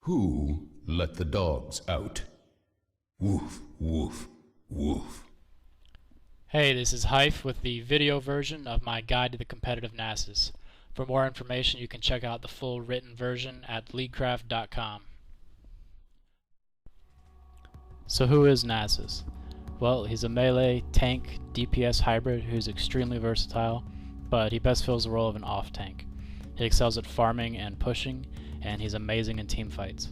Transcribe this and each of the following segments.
Who let the dogs out? Woof, woof, woof. Hey, this is Hyfe with the video version of my guide to the competitive Nasus. For more information, you can check out the full written version at leaguecraft.com. So who is Nasus? Well, he's a melee tank DPS hybrid who's extremely versatile, but he best fills the role of an off tank. He excels at farming and pushing, and he's amazing in team fights.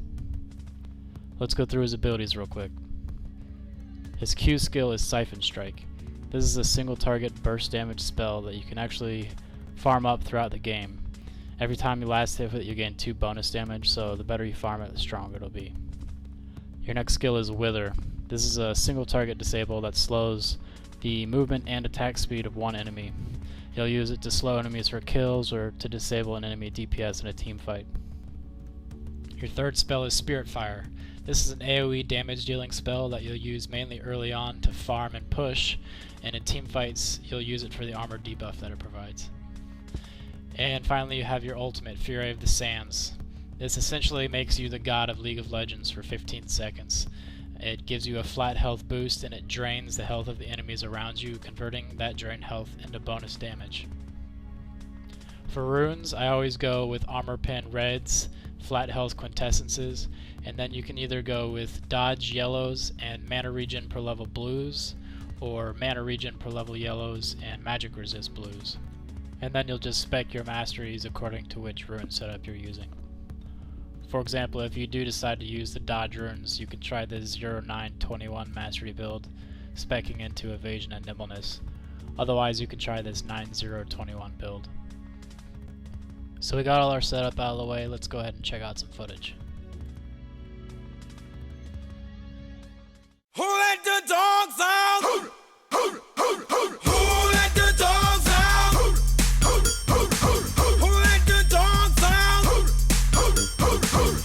Let's go through his abilities real quick. His Q skill is Siphon Strike. This is a single target burst damage spell that you can actually farm up throughout the game. Every time you last hit with it, you gain 2 bonus damage, so the better you farm it, the stronger it'll be. Your next skill is Wither. This is a single target disable that slows the movement and attack speed of one enemy. You'll use it to slow enemies for kills or to disable an enemy DPS in a team fight. Your third spell is Spirit Fire. This is an AoE damage dealing spell that you'll use mainly early on to farm and push, and in team fights you'll use it for the armor debuff that it provides. And finally you have your ultimate, Fury of the Sands. This essentially makes you the god of League of Legends for 15 seconds. It gives you a flat health boost and it drains the health of the enemies around you, converting that drained health into bonus damage. For runes, I always go with Armor Pen Reds, Flat Health Quintessences, and then you can either go with Dodge Yellows and Mana Regen per level Blues, or Mana Regen per level Yellows and Magic Resist Blues. And then you'll just spec your masteries according to which rune setup you're using. For example, if you do decide to use the dodge runes, you can try the 0921 mastery build, speccing into evasion and nimbleness. Otherwise, you can try this 9021 build. So we got all our setup out of the way, let's go ahead and check out some footage. Who let the dogs out? Who let the dogs out? Who let the dogs out?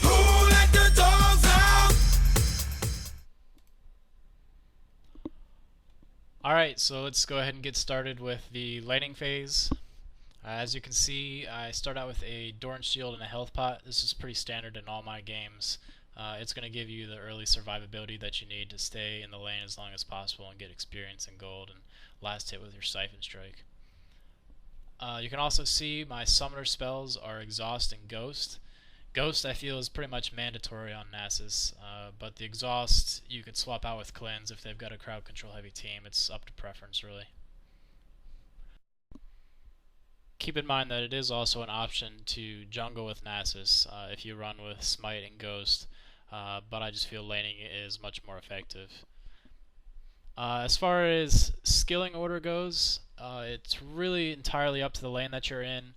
Who let the dogs out? Alright, so let's go ahead and get started with the laning phase. As you can see, I start out with a Dorn Shield and a Health Pot. This is pretty standard in all my games. It's going to give you the early survivability that you need to stay in the lane as long as possible and get experience and gold and last hit with your Siphon Strike. You can also see my summoner spells are Exhaust and Ghost. Ghost I feel is pretty much mandatory on Nasus, but the Exhaust you could swap out with Cleanse if they've got a crowd control heavy team. It's up to preference really. Keep in mind that it is also an option to jungle with Nasus if you run with Smite and Ghost, but I just feel laning is much more effective. As far as skilling order goes, it's really entirely up to the lane that you're in.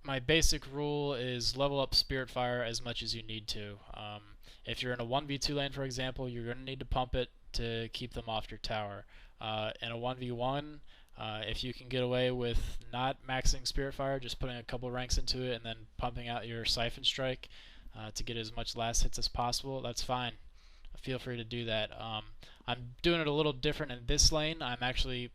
My basic rule is level up Spirit Fire as much as you need to. If you're in a 1v2 lane, for example, you're going to need to pump it to keep them off your tower. In a 1v1, if you can get away with not maxing Spirit Fire, just putting a couple ranks into it and then pumping out your Siphon Strike to get as much last hits as possible, that's fine. Feel free to do that. I'm doing it a little different in this lane. I'm actually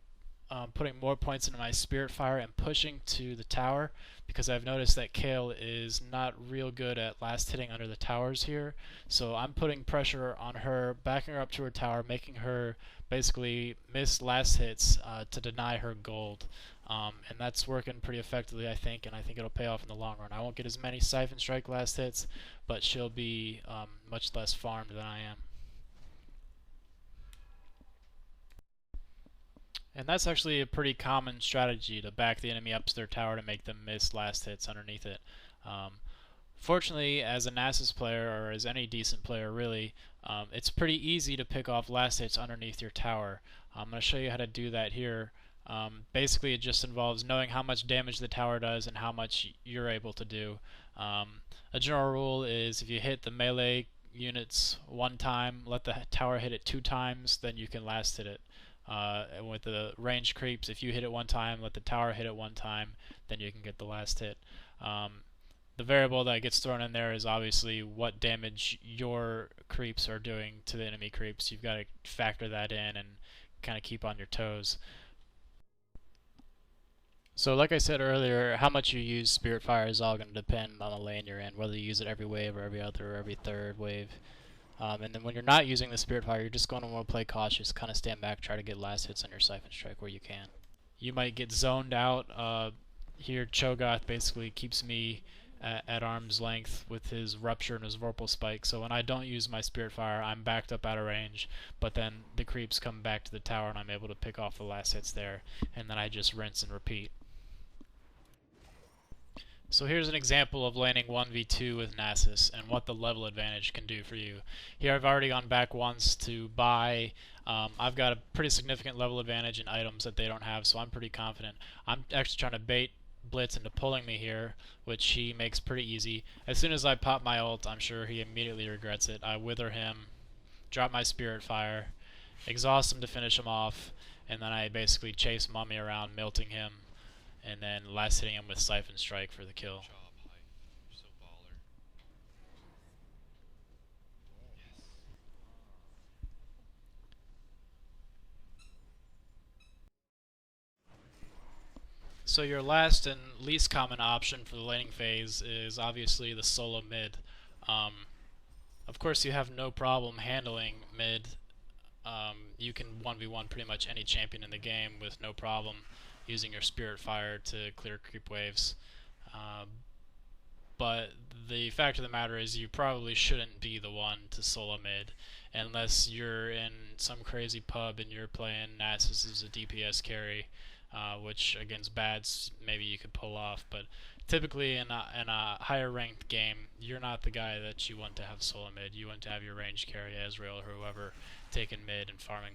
putting more points into my Spirit Fire and pushing to the tower because I've noticed that Kayle is not real good at last hitting under the towers here. So I'm putting pressure on her, backing her up to her tower, making her basically miss last hits to deny her gold. And that's working pretty effectively, I think, and I think it'll pay off in the long run. I won't get as many Siphon Strike last hits, but she'll be much less farmed than I am. And that's actually a pretty common strategy, to back the enemy up to their tower to make them miss last hits underneath it. Fortunately, as a Nasus player, or as any decent player really, it's pretty easy to pick off last hits underneath your tower. I'm going to show you how to do that here. Basically it just involves knowing how much damage the tower does and how much you're able to do. A general rule is if you hit the melee units one time, let the tower hit it 2 times, then you can last hit it. And with the range creeps, if you hit it 1 time, let the tower hit it 1 time, then you can get the last hit. The variable that gets thrown in there is obviously what damage your creeps are doing to the enemy creeps. You've got to factor that in and kind of keep on your toes. So like I said earlier, how much you use Spirit Fire is all going to depend on the lane you're in, whether you use it every wave or every other or every third wave. And then when you're not using the Spirit Fire, you're just going to want to play cautious, kind of stand back, try to get last hits on your Siphon Strike where you can. You might get zoned out. Here Cho'Gath basically keeps me at arm's length with his Rupture and his Vorpal Spike, so when I don't use my Spirit Fire, I'm backed up out of range, but then the creeps come back to the tower and I'm able to pick off the last hits there, and then I just rinse and repeat. So here's an example of laning 1v2 with Nasus and what the level advantage can do for you. Here I've already gone back once to buy. I've got a pretty significant level advantage in items that they don't have, so I'm pretty confident. I'm actually trying to bait Blitz into pulling me here, which he makes pretty easy. As soon as I pop my ult, I'm sure he immediately regrets it. I wither him, drop my Spirit Fire, exhaust him to finish him off, and then I basically chase Mummy around, melting him, and then last hitting him with Siphon Strike for the kill. Good job, Hyfe. You're so baller. Yes. So your last and least common option for the laning phase is obviously the solo mid. Of course you have no problem handling mid. You can 1v1 pretty much any champion in the game with no problem using your Spirit Fire to clear creep waves. But the fact of the matter is you probably shouldn't be the one to solo mid unless you're in some crazy pub and you're playing Nasus as a DPS carry, which against bads maybe you could pull off, but typically in a higher ranked game you're not the guy that you want to have solo mid. You want to have your range carry, Ezreal or whoever, taking mid and farming.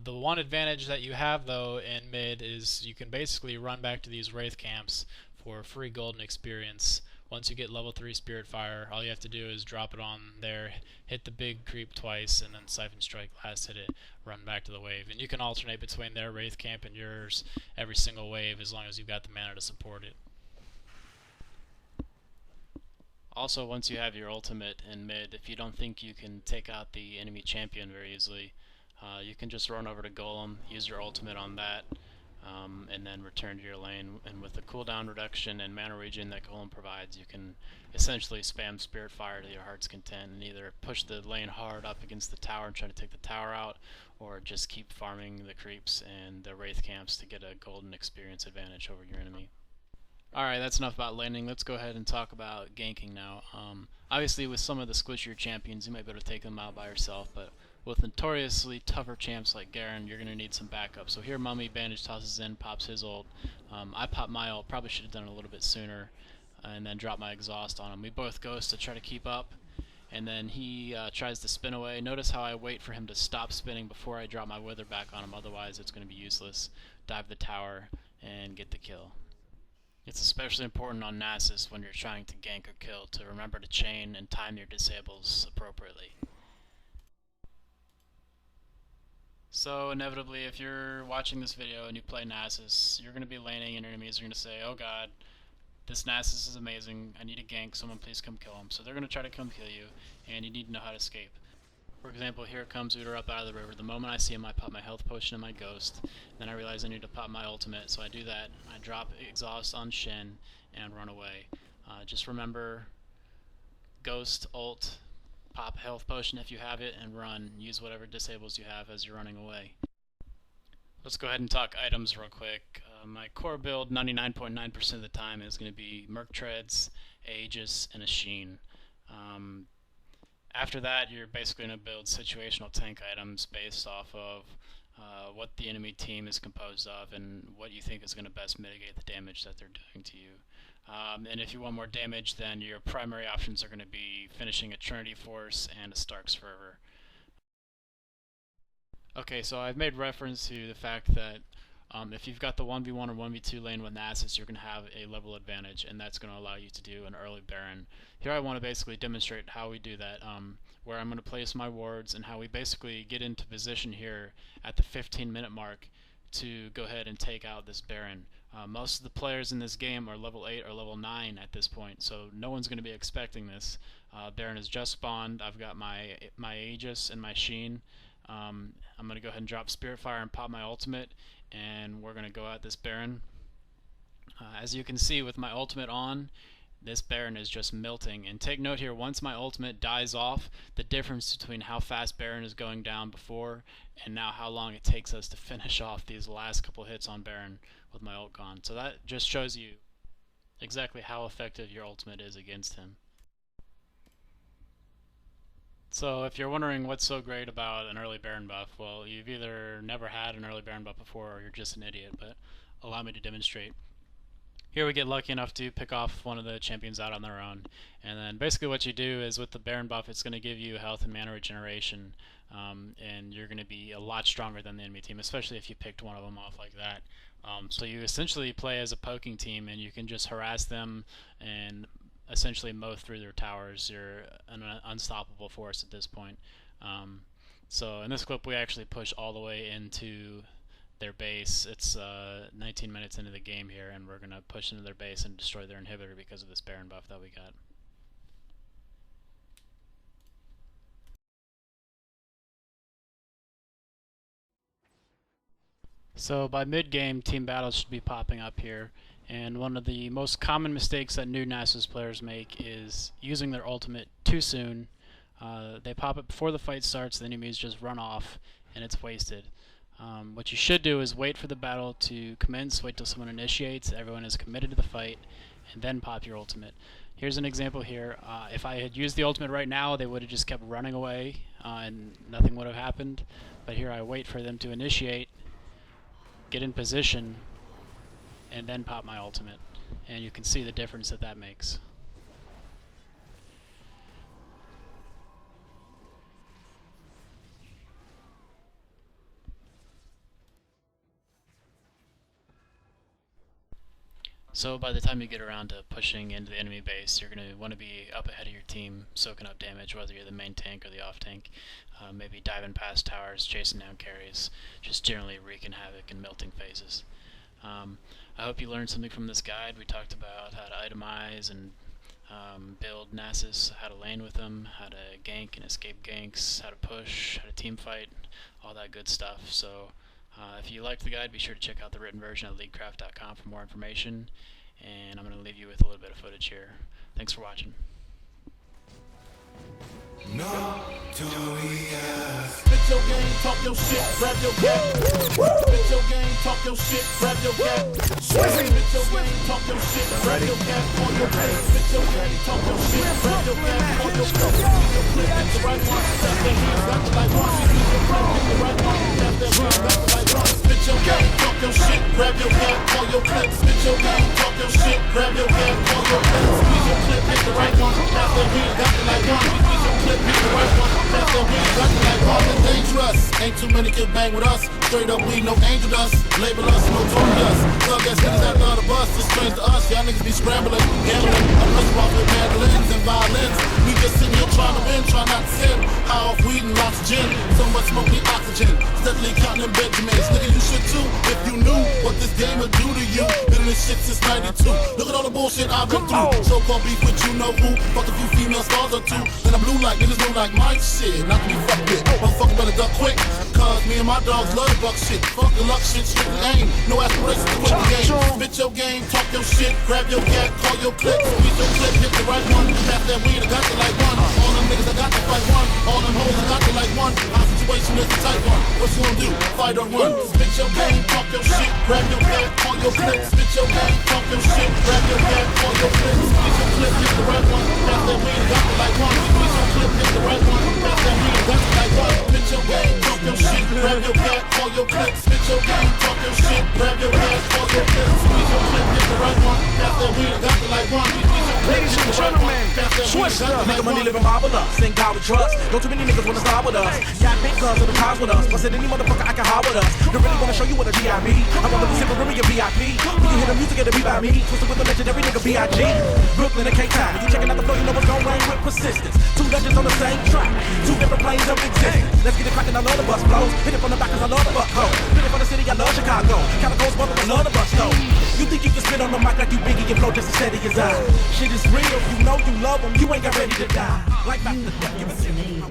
The one advantage that you have though in mid is you can basically run back to these Wraith camps for free golden experience. Once you get level 3 Spirit Fire, all you have to do is drop it on there, hit the big creep twice, and then Siphon Strike, last hit it, run back to the wave. And you can alternate between their Wraith camp and yours every single wave as long as you've got the mana to support it. Also, once you have your ultimate in mid, if you don't think you can take out the enemy champion very easily, you can just run over to Golem, use your ultimate on that, and then return to your lane. And with the cooldown reduction and mana regen that Golem provides, you can essentially spam Spirit Fire to your heart's content and either push the lane hard up against the tower and try to take the tower out, or just keep farming the creeps and the Wraith camps to get a golden experience advantage over your enemy. Alright, that's enough about laning. Let's go ahead and talk about ganking now. Obviously with some of the squishier champions you might be able to take them out by yourself, but with notoriously tougher champs like Garen, you're going to need some backup. So here Mummy bandage tosses in, pops his ult. I popped my ult, probably should have done it a little bit sooner, and then drop my exhaust on him. We both ghost to try to keep up, and then he tries to spin away. Notice how I wait for him to stop spinning before I drop my wither back on him, otherwise it's going to be useless. Dive the tower and get the kill. It's especially important on Nasus when you're trying to gank or kill to remember to chain and time your disables appropriately. So inevitably, if you're watching this video and you play Nasus, you're going to be laning and your enemies are going to say, oh god, this Nasus is amazing, I need a gank, someone please come kill him. So they're going to try to come kill you, and you need to know how to escape. For example, here comes Udyr up out of the river. The moment I see him, I pop my health potion and my ghost. Then I realize I need to pop my ultimate, so I do that. I drop exhaust on Shen and run away. Just remember, ghost, ult, pop health potion if you have it, and run. Use whatever disables you have as you're running away. Let's go ahead and talk items real quick. My core build 99.9% of the time is going to be Merc Treads, Aegis, and a Sheen. After that, you're basically going to build situational tank items based off of what the enemy team is composed of and what you think is going to best mitigate the damage that they're doing to you. And if you want more damage, then your primary options are going to be finishing a Trinity Force and a Stark's Fervor. Okay, so I've made reference to the fact that if you've got the 1v1 or 1v2 lane with Nasus, you're going to have a level advantage, and that's going to allow you to do an early Baron. Here I want to basically demonstrate how we do that, where I'm going to place my wards and how we basically get into position here at the 15-minute mark to go ahead and take out this Baron. Most of the players in this game are level 8 or level 9 at this point, so no one's going to be expecting this. Baron has just spawned. I've got my Aegis and my Sheen. I'm going to go ahead and drop Spirit Fire and pop my ultimate, and we're going to go at this Baron. As you can see with my ultimate on, this Baron is just melting. And take note here, once my ultimate dies off, the difference between how fast Baron is going down before and now how long it takes us to finish off these last couple hits on Baron with my ult gone. So that just shows you exactly how effective your ultimate is against him. So if you're wondering what's so great about an early Baron buff, well, you've either never had an early Baron buff before or you're just an idiot, but allow me to demonstrate. Here we get lucky enough to pick off one of the champions out on their own, and then basically what you do is with the Baron buff, it's going to give you health and mana regeneration, and you're going to be a lot stronger than the enemy team, especially if you picked one of them off like that. So you essentially play as a poking team, and you can just harass them and essentially mow through their towers. You're an unstoppable force at this point. So in this clip we actually push all the way into their base. It's 19 minutes into the game here, and we're going to push into their base and destroy their inhibitor because of this Baron buff that we got. So by mid-game, team battles should be popping up here, and one of the most common mistakes that new Nasus players make is using their ultimate too soon. They pop it before the fight starts, the enemies just run off, and it's wasted. What you should do is wait for the battle to commence, wait till someone initiates, everyone is committed to the fight, and then pop your ultimate. Here's an example here. If I had used the ultimate right now, they would have just kept running away, and nothing would have happened. But here I wait for them to initiate, get in position, and then pop my ultimate. And you can see the difference that that makes. So by the time you get around to pushing into the enemy base, you're going to want to be up ahead of your team, soaking up damage, whether you're the main tank or the off tank. Maybe diving past towers, chasing down carries, just generally wreaking havoc and melting phases. I hope you learned something from this guide. We talked about how to itemize and build Nasus, how to lane with them, how to gank and escape ganks, how to push, how to team fight, all that good stuff. So if you liked the guide, be sure to check out the written version at leaguecraft.com for more information, and I'm going to leave you with a little bit of footage here. Thanks for watching. Spit your game, talk your shit, grab your gap. Spit your game, talk your shit, grab your gap. Spit your game, talk your shit, grab your gap on your face. Spit your game, talk your shit, grab your gap on your face. Your clip hit the right one, tap their hands, that's like one. Your clip hit the right one, tap their hands, that's like one. Spit your game, talk your shit, grab your gap on your clip. Spit your game, talk your shit, grab your gap on your clip. Squeeze your clip, hit the right one, tap their hands, that's like one. Squeeze your clip, hit the right one. Dangerous. Ain't too many can bang with us. Straight up, we no angel dust. Label us notorious. Thug ass niggas that love the bus. It's strange to us. Y'all niggas be scrambling, gambling. I'm rushing off with mandolins and violins. We just sitting here trying to win, trying not to sin. High off weed and lots of gin. So much smoke, need oxygen. Steadily counting them Benjamins. Nigga, you should too. If you knew what this game would do to you. Been in this shit since 92. Look at all the bullshit I've been through. So-called beef with you know who. Fuck a few female stars or two. Then I'm blue like niggas blue like Mike. Shit, not to be fucked with. Motherfucker better duck quick. Cause me and my dogs love the buck shit. Fuck the luck shit, strictly aim. No aspirations to quit the game. Spit your game, talk your shit, grab your gat, call your clip. Squeeze your clip, hit the right one. Pass that weed, I got to like one. All them niggas, I got to fight one. All them hoes, I got to like one. Our situation is the tight one. What you gonna do? Fight or run? Spit your game, talk your shit, grab your gat, call your clip. Spit your game, talk your shit, grab your gat, call your clip. Squeeze your clip, hit the right one. Pass that weed, I got to like one. Squeeze your clip, hit the right one. Pass that weed, I got to like one. Spit your game, talk your shit, grab your gat, call your clip. Spit your game, talk your shit, grab your gat, call your clip. Squeeze your clip, hit the right one. Pass that weed, I got to like one. Ladies and gentlemen, Swister, nigga money living marvelous. Thank God we trust. Don't too many niggas wanna start with us. Got big guns on the cars with us. Busted any motherfucker I can hide with us. Don't really wanna show you what a G I be. I wanna be sipping room your VIP. When you hear the music, it'll be by me. Twisted with the legendary nigga B.I.G. Brooklyn and Cape Town. You checking out the flow, you know what's gon' rain with persistence. Two legends on the same track. Two different planes of existence. Let's get it crackin', I love the bus flows. Hit it from the back cause I love the buck hoe. Hit it from the city, I love Chicago. Calico's brother, I love the bus though. You think you can spit on the mic like you Biggie and flow just as steady as I. Shit is real, you know you love them, you ain't got ready to die. Like back to the death, give it to me.